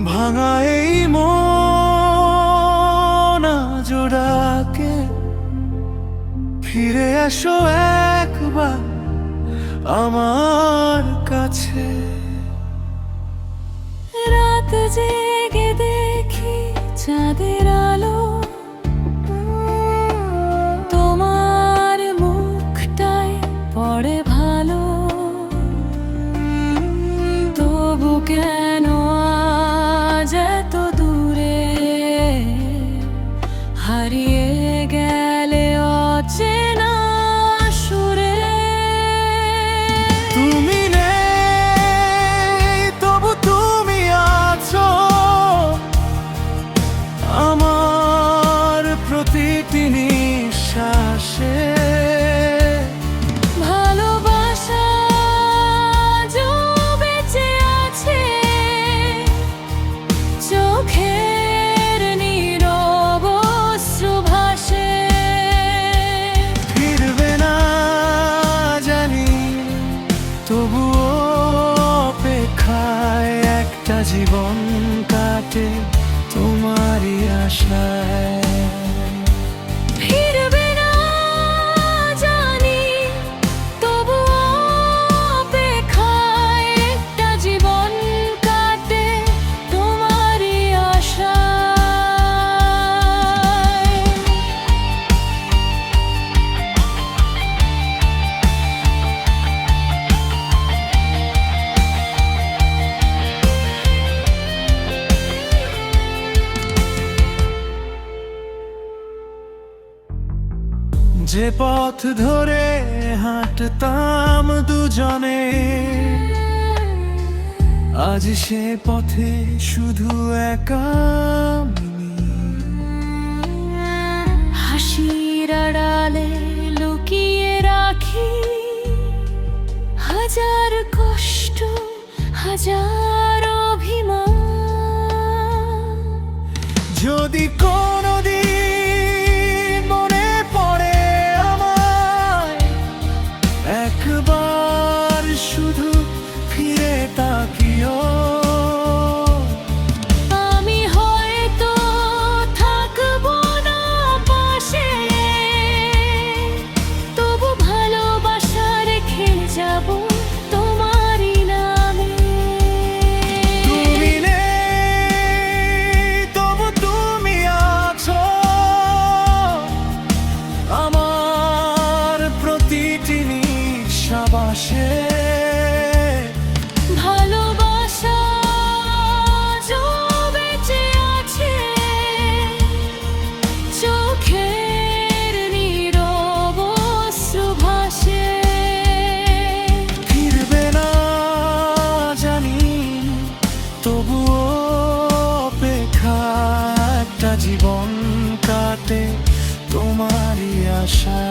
ভাঙা এই মন জোড়াকে ফিরে এসো একবার আমার কাছে। রাত জেগে দেখি চাঁদের আলো, তোমার মুখটাই পড়ে ভালো। তবু কেন আজ এত দূরে হারিয়ে গেলে অচেনা সুরে? তুমি নেই তবু তুমি আছো আমার প্রতিটি নিঃশ্বাসে। ভালোবাসা আজও বেঁচে আছে চোখের নীরব অশ্রু ভাসে। ফিরবে না জানি তবুও অপেক্ষায় একটা জীবন কাটে তোমারই আশায়। ফিরবে না জানি তবুও অপেক্ষায় একটা জীবন কাটে তোমারই আশায়। যে পথ ধরে হাঁটতাম দুজনে, আজ সে পথে শুধু একা আমি। হাসির আড়ালে লুকিয়ে রাখি হাজার কষ্ট, হাজার অভিমান। যদি কোনোদিন মনে পড়ে আমায়, একবার শুধু ফিরে তাকিও। আমি হয়তো থাকবো না পাশে, তবু ভালোবাসা রেখে যাব তোমারই নামে। তুমি নেই তবু তুমি আছো আমার প্রতিটি নিঃশ্বাসে। ভালোবাসা আজও বেঁচে আছে চোখের নীরব অশ্রু ভাসে। ফিরবে না জানি তবুও অপেক্ষা একটা জীবন কাটে তোমারই আশা।